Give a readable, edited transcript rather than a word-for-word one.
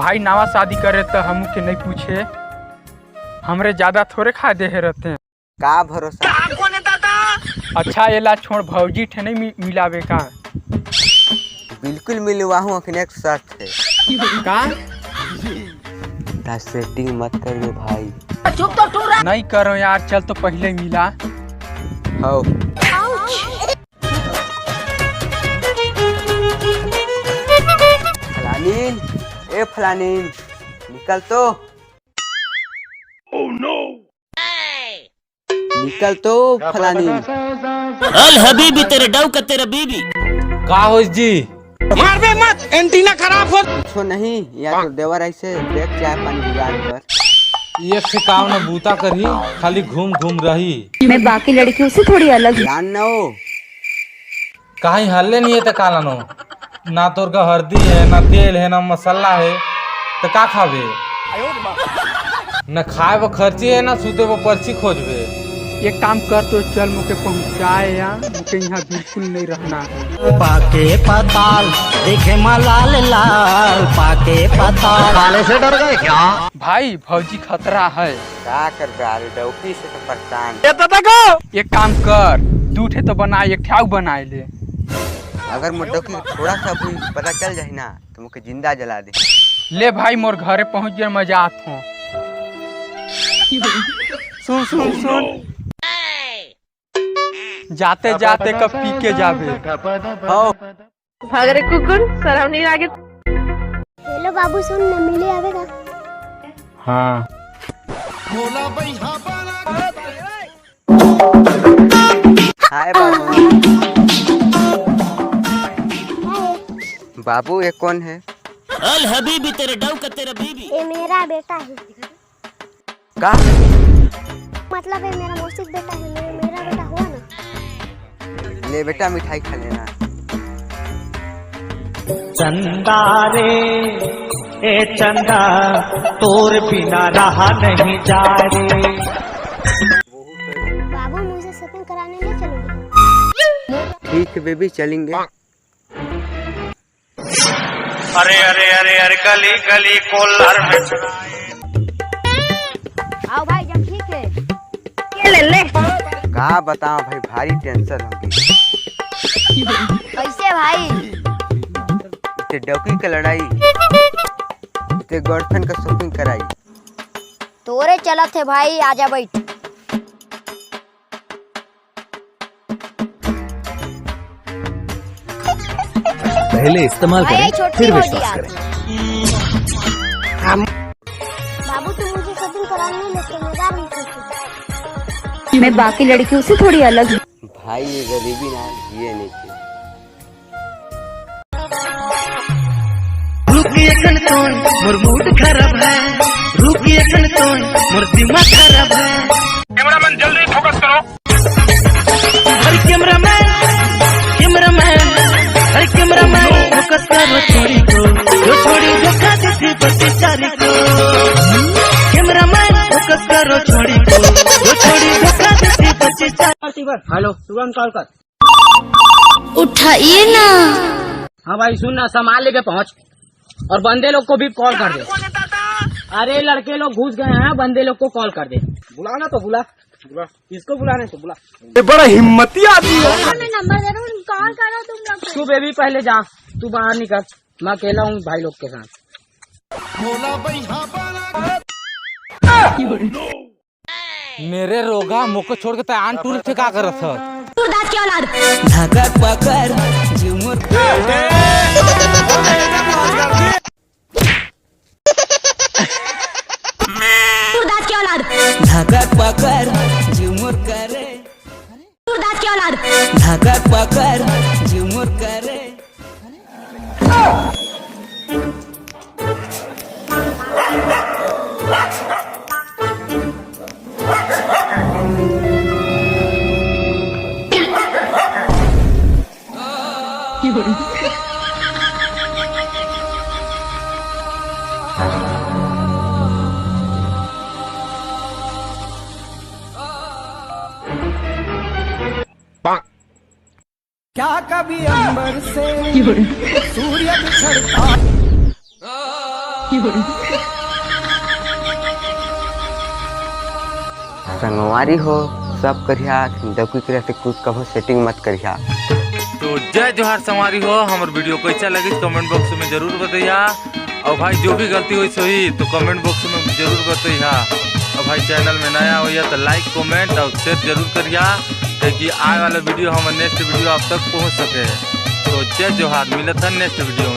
भाई नवा शादी करे तो हम के नहीं पूछे, हमरे ज्यादा थोड़े खा दे रहते हैं। का भरोसा? अच्छा ये ला छोड़, भौजी ठे नहीं मिलावे का? बिल्कुल मिलवा हूँ, अखने एक शर्त है। का सेटिंग मत करियो भाई। नहीं करो यार, चल तो पहले मिला। हो फलानीन, ए फलानीन निकल तो। Oh, no. निकल तो फलानीन। अल हबीबी तेरे डव का तेरा बीबी। का हो जी? मार बे मत, एंटीना खराब हो। कुछो नहीं, या तो देवर ऐसे देख चाय पानी बिगाड़ कर। ये से काम न बूता करी, खाली घूम घूम रही। मैं बाकी लड़कियों से थोड़ी अलग हूँ। जान न हो कहीं हल्ले नहीं है तो काला नो, ना तोर का हल्दी है, ना तेल है, ना मसाला है, तो का खावे? न खाए वो खर्ची है, ना सूते वो पर्ची खोजबे। एक काम कर तो चल, मुझे पहुँचाए या मुझे यहाँ बिल्कुल नहीं रहना है। पाके पताल देखे मलाल लाल, पाके पताल काले से डर गए क्या? भाई भौजी खतरा है। क्या कर रहा है, डौकी से तो परेशान। एक काम कर, दूठे तो बनाए, एक ठाव बनाए ले। अगर मुझे थोड़ा सा भी पता चल जाए ना तो मुझे जिंदा जला दे। ले भाई मोर घरे पहुँच गए, मजा आत हो। सुन सुन सुन, जाते जाते कब पी के जावे। भाग रे कुकुर, शर्म नहीं लागे? हेलो बाबू, सुन न मिले आवेगा? हाँ हाय बाबू। बाबू ये कौन है? अल हबीबी तेरे डव का तेरा बीबी। ये मेरा बेटा है। का मतलब ये मेरा मौसी बेटा है, मेरा बेटा हुआ ना। ले बेटा मिठाई खा लेना। चंदा रे ए चंदा, तोर बिना रहा नहीं जा रे। बाबू मुझे शॉपिंग कराने ले चलोगे? ठीक है बेबी, चलेंगे। अरे अरे अरे अरे गली गली कोलार में। आओ भाई, जब ठीक है। ले ले कहा बताओ भाई, भारी टेंशन हो गई। कैसे भाई? ते डौकी का लड़ाई, ते गर्लफ्रेंड का शॉपिंग कराई। तोरे चला थे भाई, आजा बैठ। पहले इस्तेमाल करें फिर विश्वास करें। बाबू तुम मुझे शॉपिंग कराने ले जिम्मेदार नहीं। मैं बाकी लड़कियों से थोड़ी अलग हूँ। भाई ये गरीबी ना जिए नहीं थी। रुकिए कनतोन मोर मूड खराब है, रुकिए कनतोन मोर दिमाग खराब है। कैमरामैन जल्दी फोकस करो। अरे कैमरामैन कैमरामैन, अरे कैमरामैन फोकस करो छोड़ी को, जो छोड़ी धोखा देती बच्ची सारी को। कैमरामैन फोकस करो छोड़ी को, जो छोड़ी धोखा देती बच्ची सारी। हेलो सुबह कॉल कर। उठाइए ना। हाँ भाई सुन ना, सामान लेके पहुँच और बंदे लोग को भी कॉल कर दे। अरे लड़के लोग घुस गए हैं, बंदे लोग को कॉल कर दे। बुलाना तो बुला, किसको बुलाने तो बुला। ये बड़ा हिम्मती आदमी है। मैं नंबर दे रहा हूँ, कॉल करो तुम लोग। तू बेबी पहले जा, तू बाहर निकल, मैं अकेला हूँ भाई लोग के साथ। मेरे रोगा मुको छोड़ के तैयार टूर से का करत है? धागा पकड़ झुमुर धागा पकड़ झुमुर करे, धागा पकड़ झुमुर करे। क्या कभी अंबर से सूर्य बिछड़ता संगवारी हो सब करिया डौकी करे से कुछ कभो सेटिंग मत करिया। तो जय जोहार संवारी हो, हमार वीडियो कैसा लगी कमेंट बॉक्स में जरूर बताइया। और भाई जो भी गलती हुई सही तो कमेंट बॉक्स में जरूर बताइया। और भाई चैनल में नया हो तो लाइक कमेंट और शेयर जरूर करिया, ताकि आने वाला वीडियो हमारे नेक्स्ट वीडियो आप तक पहुंच सके। तो जय जोहार, मिलत है नेक्स्ट वीडियो में।